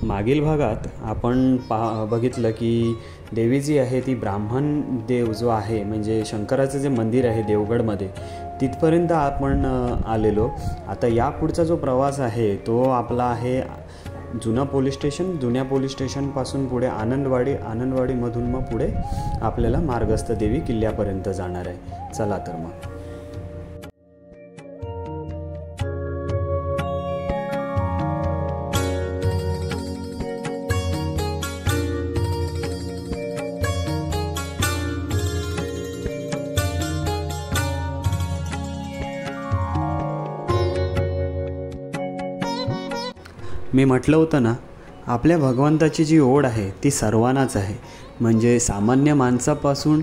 मागील भागात आपण बघितलं की देवी जी आहे ती ब्राह्मण देव जो आहे म्हणजे शंकराचं जे मंदिर आहे देवगडमध्ये तिथपर्यंत आपण आलेलो. आता या पुढचा जो प्रवास आहे तो आपला आहे जुना पोलीस स्टेशनपासून पुढे आनंदवाडीमधून मग पुढे आपल्याला मार्गस्थ देवी किल्ल्यापर्यंत जाणार आहे. चला तर मग. मी म्हटलं होतं ना, आपल्या भगवंताची जी ओढ आहे ती सर्वांनाच आहे. म्हणजे सामान्य माणसापासून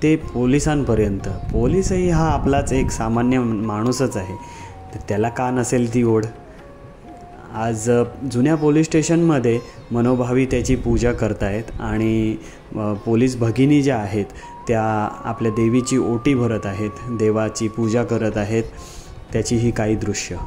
ते पोलिसांपर्यंत. पोलिसही हा आपलाच एक सामान्य माणूसच आहे, तर त्याला का नसेल ती ओढ. आज जुन्या पोलीस स्टेशनमध्ये मनोभावी त्याची पूजा करतायत आणि पोलीस भगिनी ज्या आहेत त्या आपल्या देवीची ओटी भरत आहेत, देवाची पूजा करत आहेत. त्याची ही काही दृश्य.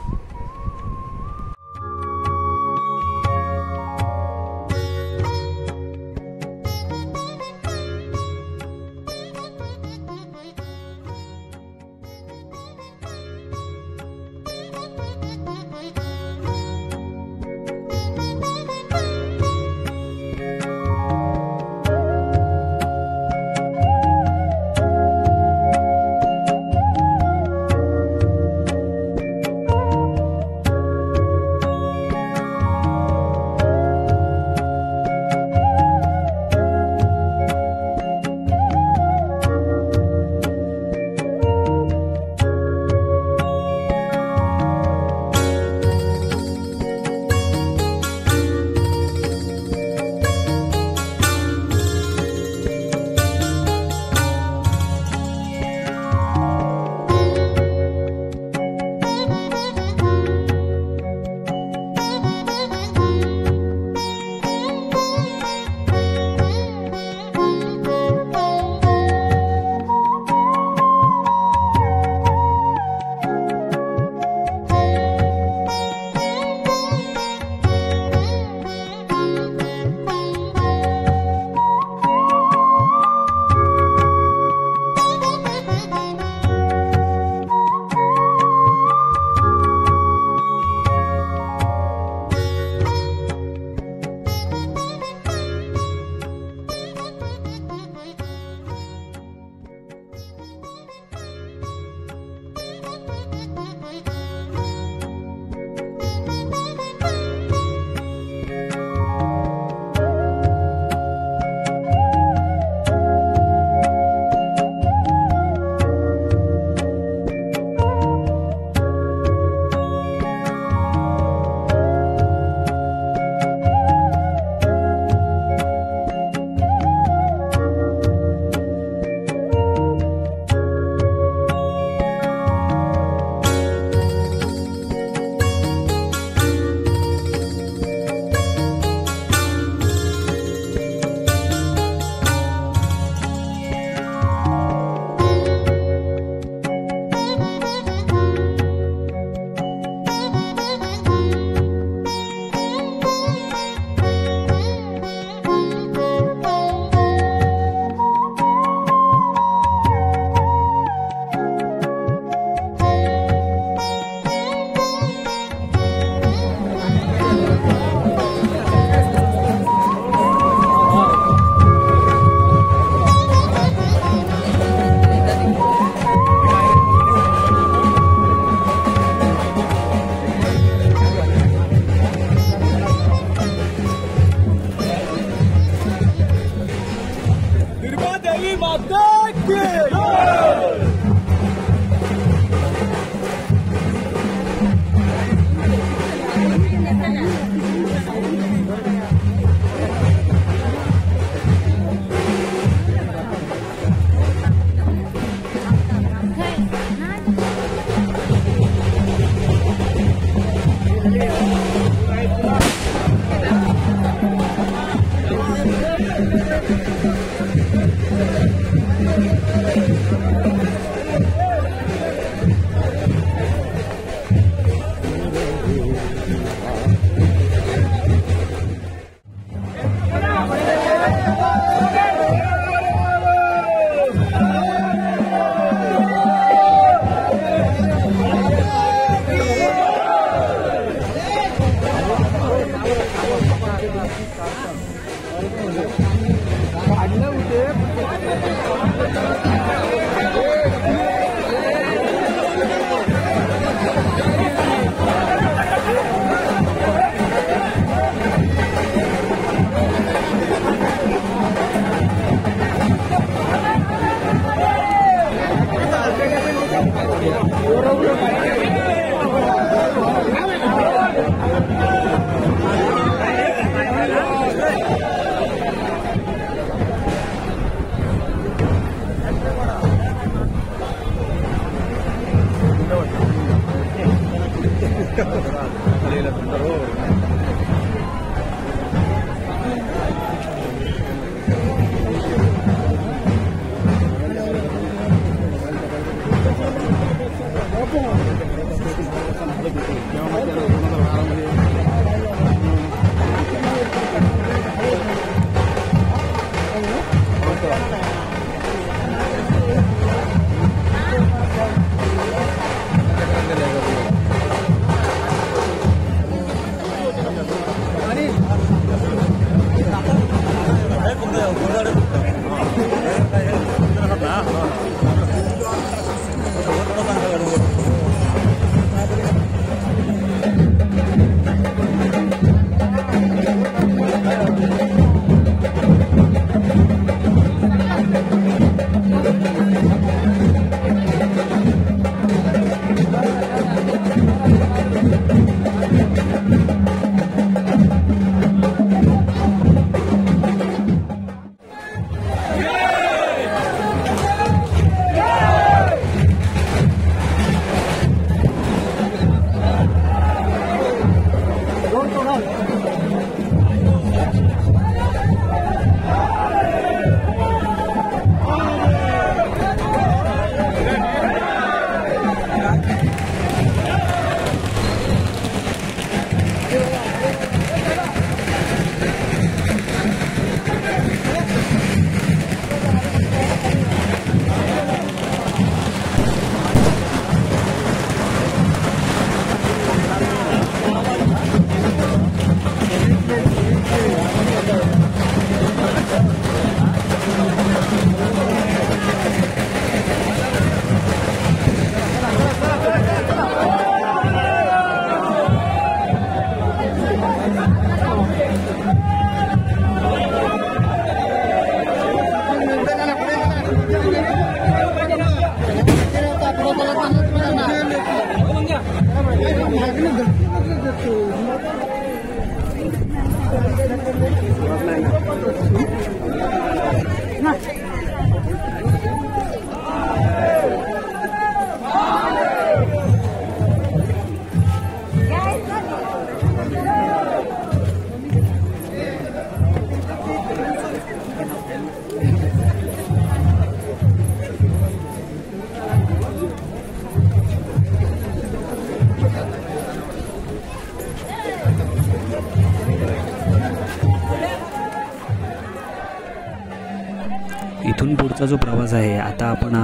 इथून पुढचा जो प्रवास आहे, आता आपण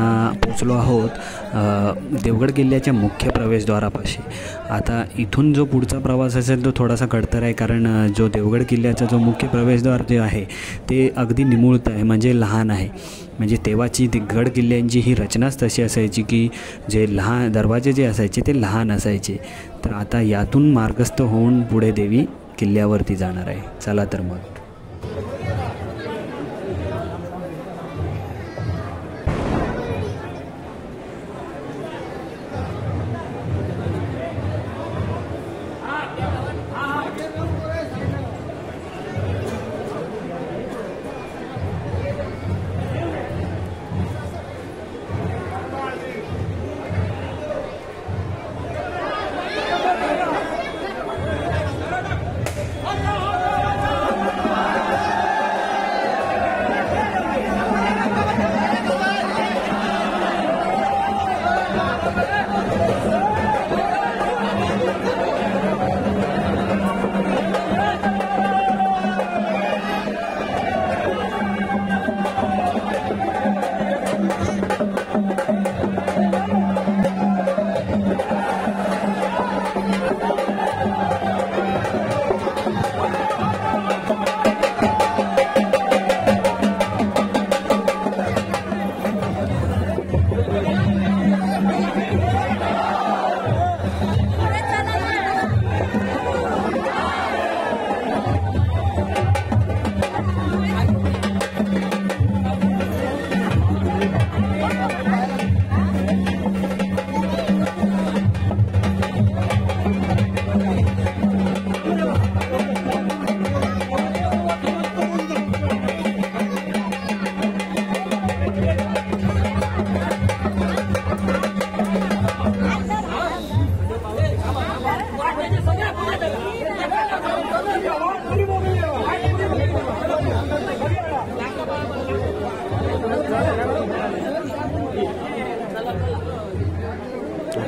पोचलो आहोत देवगड किल्ल्याच्या मुख्य प्रवेशद्वारापाशी. आता इथून जो पुढचा प्रवास असेल तो थोडासा खडतर आहे, कारण जो देवगड किल्ल्याचा जो मुख्य प्रवेशद्वार जे आहे ते अगदी निमुळत आहे, म्हणजे लहान आहे. म्हणजे तेव्हाची गड किल्ल्यांची ही रचनाच तशी असायची की जे लहान दरवाजे जे असायचे ते लहान असायचे. तर आता यातून मार्गस्थ होऊन पुढे देवी किल्ल्यावरती जाणार आहे. चला तर मग.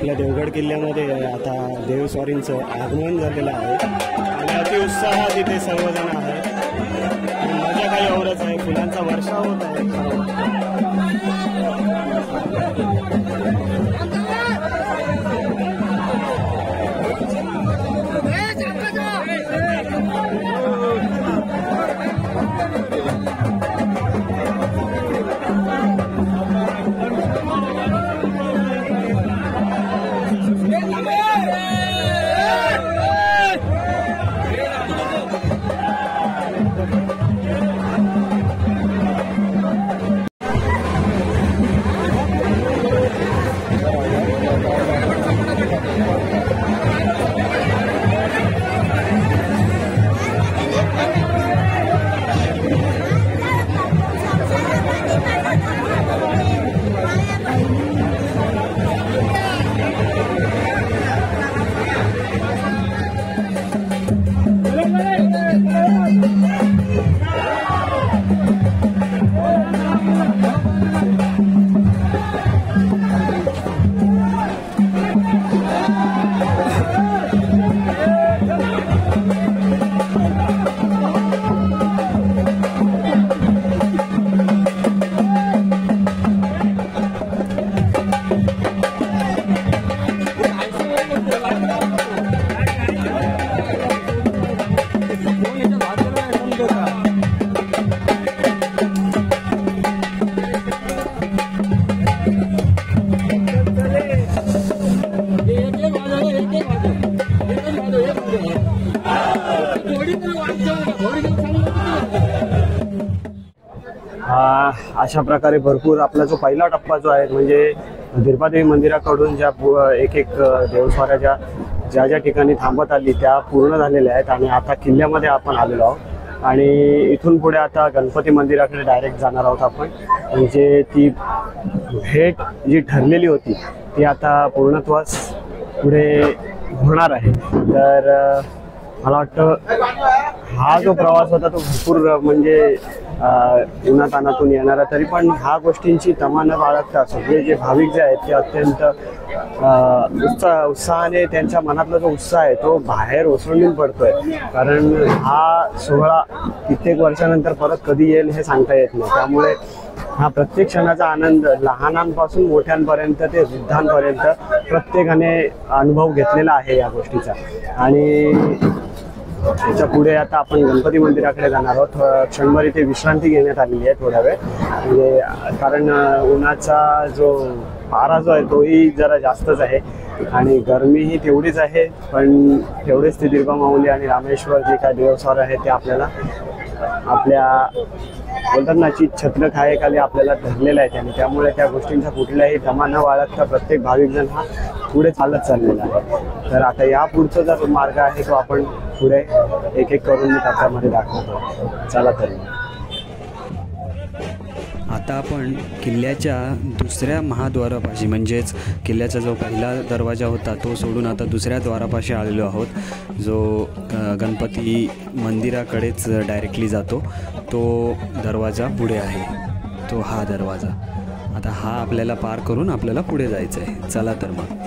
आपल्या देवगड किल्ल्यामध्ये आता देवस्वारींचं आगमन झालेलं आहे आणि अतिउत्साहात इथे सर्वजण आहेत. मजा काही एवढंच आहे, फुलांचा वर्षाव होत आहे. अशा प्रकारे भरपूर आपला जो पहिला टप्पा जो आहे म्हणजे धिरपादेवी मंदिराकडून ज्या एक देवस्वाऱ्या ज्या ज्या ठिकाणी थांबत आली त्या पूर्ण झालेल्या आहेत आणि आता किल्ल्यामध्ये आपण आलेलो आहोत आणि इथून पुढे आता गणपती मंदिराकडे डायरेक्ट जाणार आहोत आपण. म्हणजे ती भेट जी ठरलेली होती ती आता पूर्णत्वास पुढे होणार आहे. तर मला वाटतं हा जो प्रवास होता तो भरपूर म्हणजे उन्हातानातून येणारा, तरी पण ह्या गोष्टींची तमा न बाळगता सगळे जे भाविक जे आहेत ते अत्यंत उत्साहाने त्यांच्या मनातला जो उत्साह आहे तो बाहेर ओसळून पडतोय. कारण हा सोहळा कित्येक वर्षानंतर परत कधी येईल हे सांगता येत नाही. त्यामुळे हा प्रत्येक क्षणाचा आनंद लहानांपासून मोठ्यांपर्यंत ते वृद्धांपर्यंत प्रत्येकाने अनुभव घेतलेला आहे या गोष्टीचा. आणि त्याच्या पुढे आता आपण गणपती मंदिराकडे जाणार आहोत. क्षणभर इथे विश्रांती घेण्यात आलेली आहे थोडा वेळ, म्हणजे कारण उन्हाचा जो पारा जो आहे तोही जरा जास्तच आहे आणि गरमीही तेवढीच आहे. पण तेवढेच ते दीर्घमाऊली आणि रामेश्वर जे काय देवस्वार आहे ते आपल्याला आपल्या बोलतात ना छत्र खायखाली आपल्याला धरलेलं आहे त्याने. त्यामुळे त्या गोष्टींचा कुठल्याही दमा न बाळगता प्रत्येक भाविक जण हा पुढे चालत चाललेला आहे. तर आता या पुढचा जो मार्ग आहे तो आपण पुढे एक एक करून मी टप्प्यामध्ये दाखवतो. चला तर आता आपण किल्ल्याच्या दुसऱ्या महाद्वारापाशी म्हणजेच किल्ल्याचा जो पहिला दरवाजा होता तो सोडून आता दुसऱ्या द्वारापाशी आलेलो आहोत, जो गणपती मंदिराकडेच डायरेक्टली जातो. तो दरवाजा पुढे आहे, तो हा दरवाजा. आता हा आपल्याला पार करून आपल्याला पुढे जायचं आहे. चला तर मग.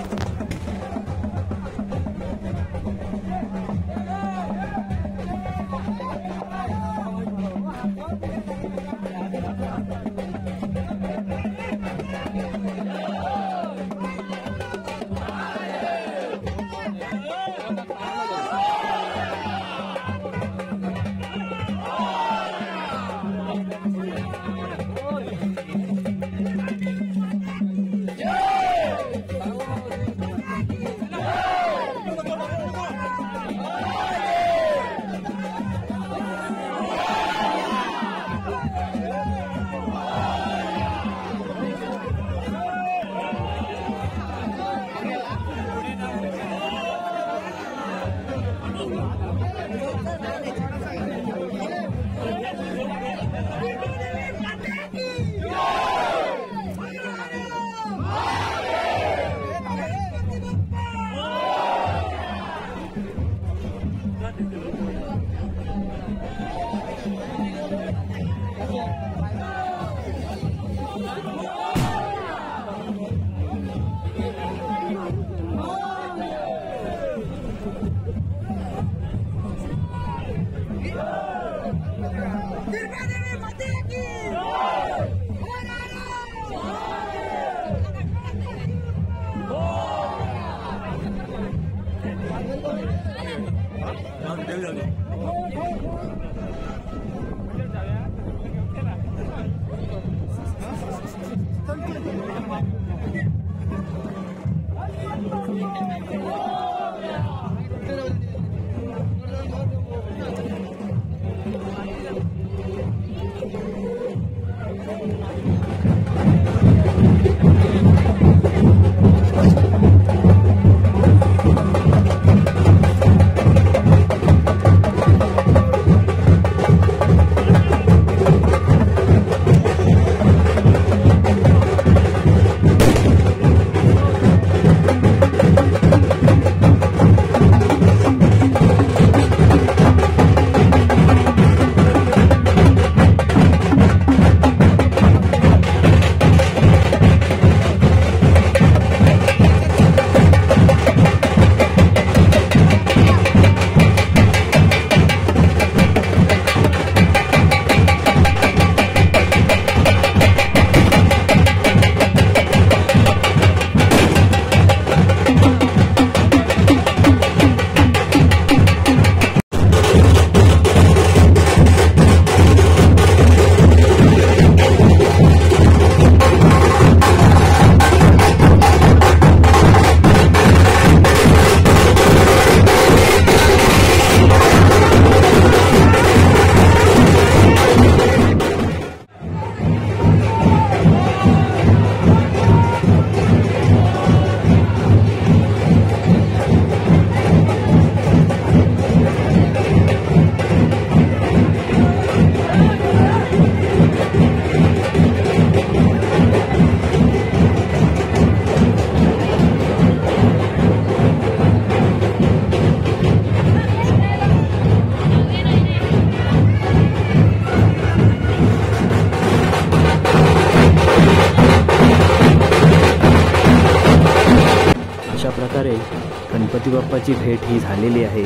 गणपती बाप्पाची भेट ही झालेली आहे.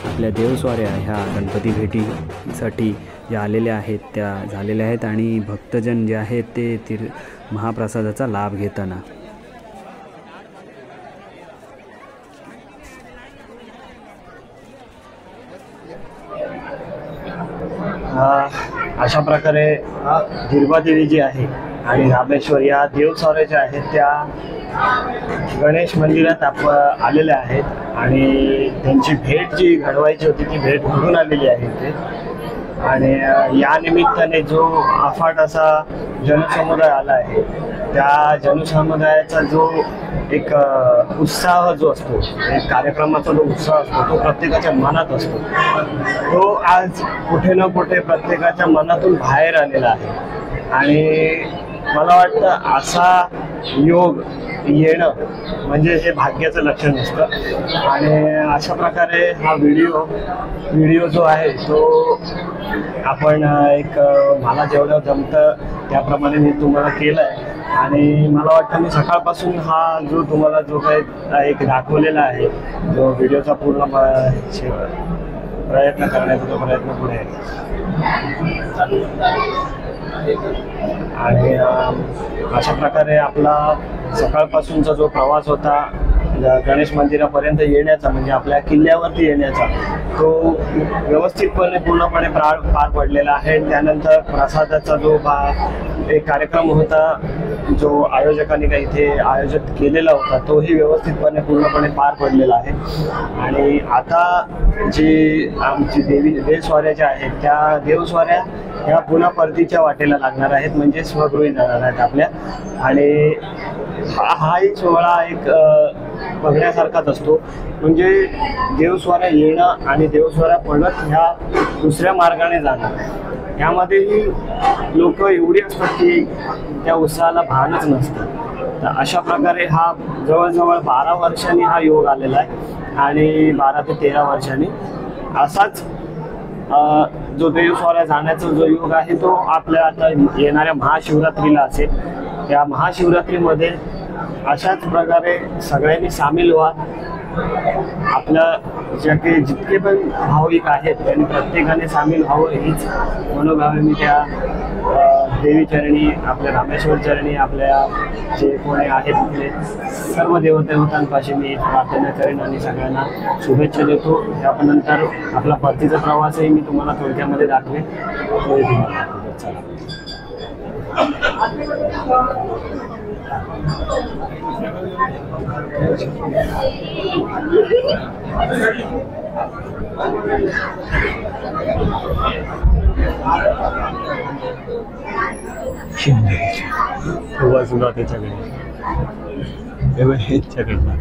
आपल्या देवस्वाऱ्या ह्या गणपती भेटीसाठी ज्या आलेल्या आहेत त्या झालेल्या आहेत आणि भक्तजन जे आहेत ते महाप्रसादाचा लाभ घेताना. अशा प्रकारे दुर्गादेवी जी आहे आणि रामेश्वर या देवस्वाऱ्या ज्या आहेत त्या गणेश मंदिरात आलेल्या आहेत आणि त्यांची भेट जी घडवायची होती ती भेट घडून आलेली आहे ते. आणि या निमित्ताने जो अफाट असा जनसमुदाय आला आहे त्या जनसमुदायाचा जो एक उत्साह जो असतो, एक कार्यक्रमाचा जो उत्साह असतो तो प्रत्येकाच्या मनात असतो. तो आज कुठे ना कुठे प्रत्येकाच्या मनातून बाहेर आलेला आहे आणि मला वाटतं असा योग येणं म्हणजे हे भाग्याचं लक्षण असतं. आणि अशा प्रकारे हा व्हिडिओ जो आहे तो आपण एक मला जेवढं जमतं त्याप्रमाणे मी तुम्हाला केलं आहे. आणि मला वाटतं मी सकाळपासून हा जो तुम्हाला जो काही एक दाखवलेला आहे जो व्हिडिओचा पूर्ण प्रयत्न करण्याचा जो प्रयत्न पुढे आणि अशा प्रकारे आपला सकाळपासूनचा जो प्रवास होता गणेश मंदिरापर्यंत येण्याचा म्हणजे आपल्या किल्ल्यावरती येण्याचा तो व्यवस्थितपणे पूर्णपणे पार पडलेला आहे. त्यानंतर प्रसादाचा जो एक कार्यक्रम होता जो आयोजकांनी काही इथे आयोजित केलेला होता तोही व्यवस्थितपणे पूर्णपणे पार पडलेला आहे. आणि आता जी आमची देवस्वाऱ्या ज्या आहेत त्या देवस्वाऱ्या ह्या पुन्हा परतीच्या वाटेला लागणार आहेत म्हणजे स्वगृही जाणार आहेत आपल्या. आणि हाही सोहळा एक बघण्यासारखाच असतो म्हणजे देवस्वाऱ्या येणं आणि देवस्वाऱ्या परत ह्या दुसऱ्या मार्गाने जाणं यामध्येही लोक एवढी असतात की त्या उत्साहाला भानच नसतं. तर अशा प्रकारे हा जवळजवळ 12 वर्षांनी हा योग आलेला आहे आणि 12 ते 13 वर्षांनी असाच जो देवस्वाऱ्या जाण्याचा जो योग आहे तो आपल्या आता येणाऱ्या महाशिवरात्रीला असेल. या महाशिवरात्रीमध्ये अशाच प्रकारे सगळ्यांनी सामील व्हा. आपल्या ज्या काही जितके पण भाविक आहेत त्यांनी प्रत्येकाने सामील व्हावं हीच मनोभावे मी त्या देवीचरणी, आपल्या रामेश्वर चरणी, आपल्या जे कोणी आहेत तिथले सर्व देवदेवतांपाशी मी प्रार्थना करेन आणि सगळ्यांना शुभेच्छा देतो. यानंतर आपला परतीचा प्रवासही मी तुम्हाला थोडक्यामध्ये दाखवेन. चला. सुद्धा त्याच्याकडे ह्याच्याकडनं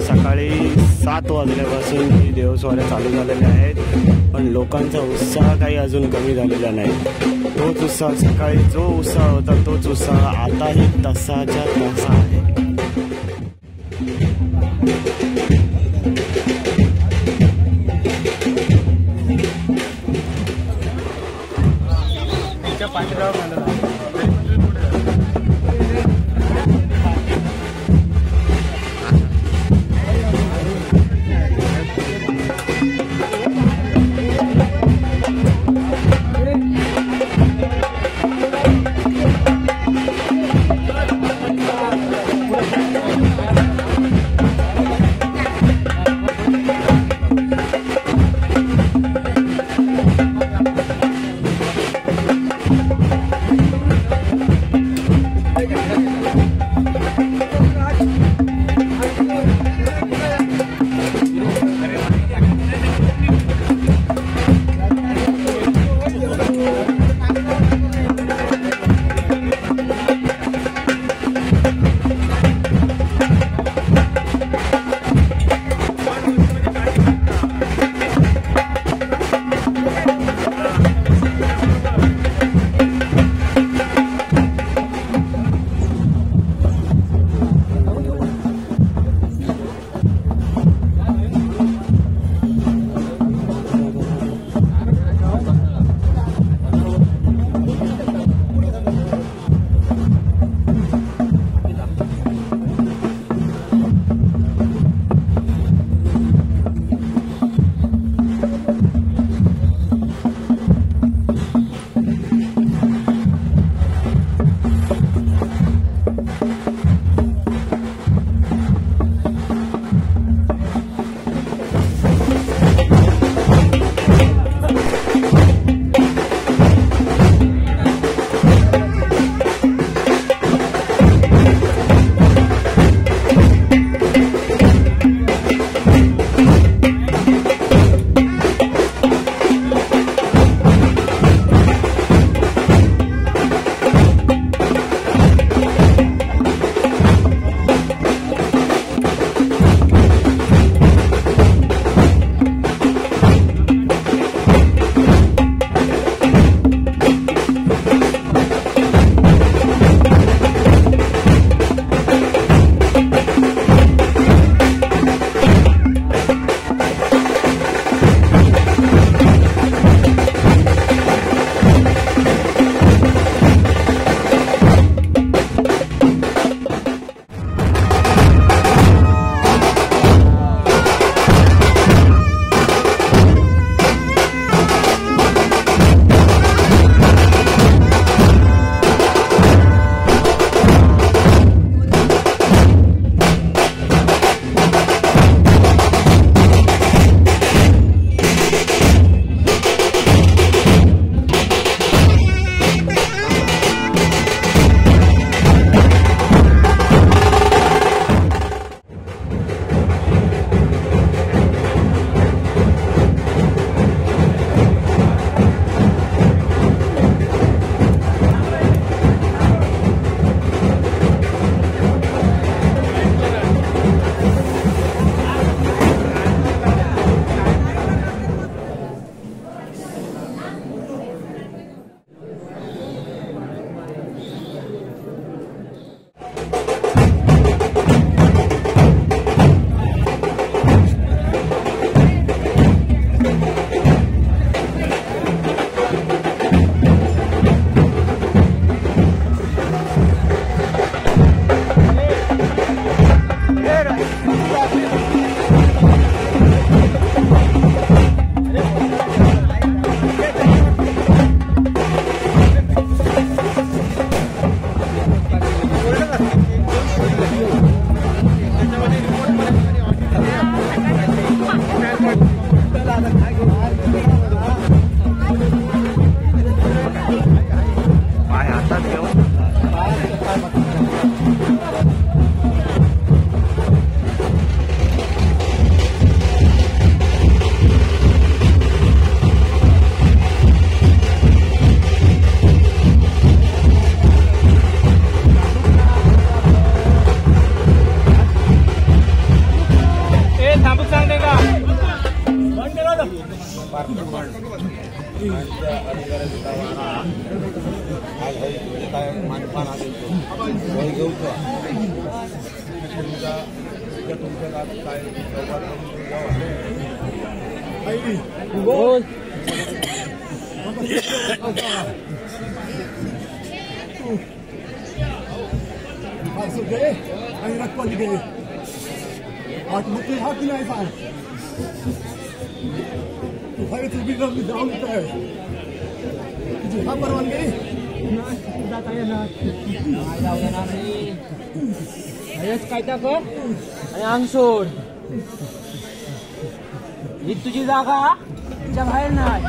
सकाळी 7 वाजल्यापासून ही देवस्वाऱ्या चालू झालेल्या आहेत, पण लोकांचा उत्साह काही अजून कमी झालेला नाही. तोच उत्साह, सकाळी जो उत्साह होता तोच उत्साह आताही तसाच्या तसा आहे. काय कर आणि अंग सोड. ही तुझी जागा तिच्या बाहेर नाही.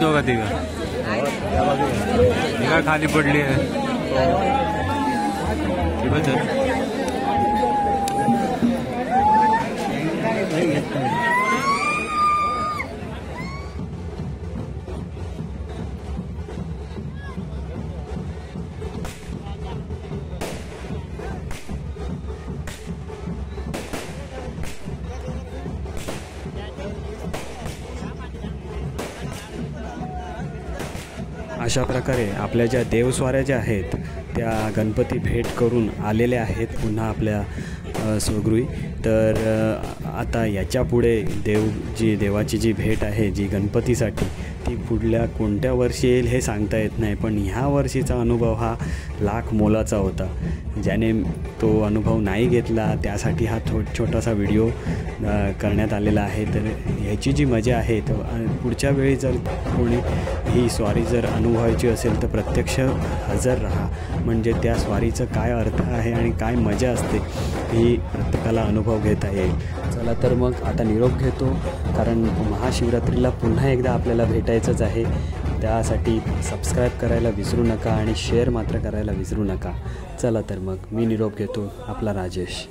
दोघा तिघा खाली पडली आहे. अशा प्रकारे आपल्या ज्या देवस्वाऱ्या ज्या आहेत त्या गणपती भेट करून आलेल्या आहेत पुन्हा आपल्या स्वगृही. तर आता याच्यापुढे देवाची जी भेट आहे जी गणपतीसाठी ती पुढल्या कोणत्या वर्षी येईल हे सांगता येत नाही. पण ह्या वर्षीचा अनुभव हा लाख मोलाचा होता. ज्याने तो अनुभव नाही घेतला त्यासाठी हा छोटासा व्हिडिओ करण्यात आलेला आहे. तर ह्याची जी मजा आहे तर पुढच्या वेळी जर कोणी ही स्वारी जर अनुभवायची असेल तर प्रत्यक्ष हजर राहा. म्हणजे त्या स्वारीचं काय अर्थ आहे आणि काय मजा असते ही प्रत्येकाला अनुभव घेता येईल. चला तर मग आता निरोप घेतो, कारण महाशिवरात्रीला पुन्हा एकदा आपल्याला भेटायचंच आहे. त्यासाठी सबस्क्राईब करायला विसरू नका आणि शेअर मात्र करायला विसरू नका. चला तर मग मी निरोप घेतो, आपला राजेश.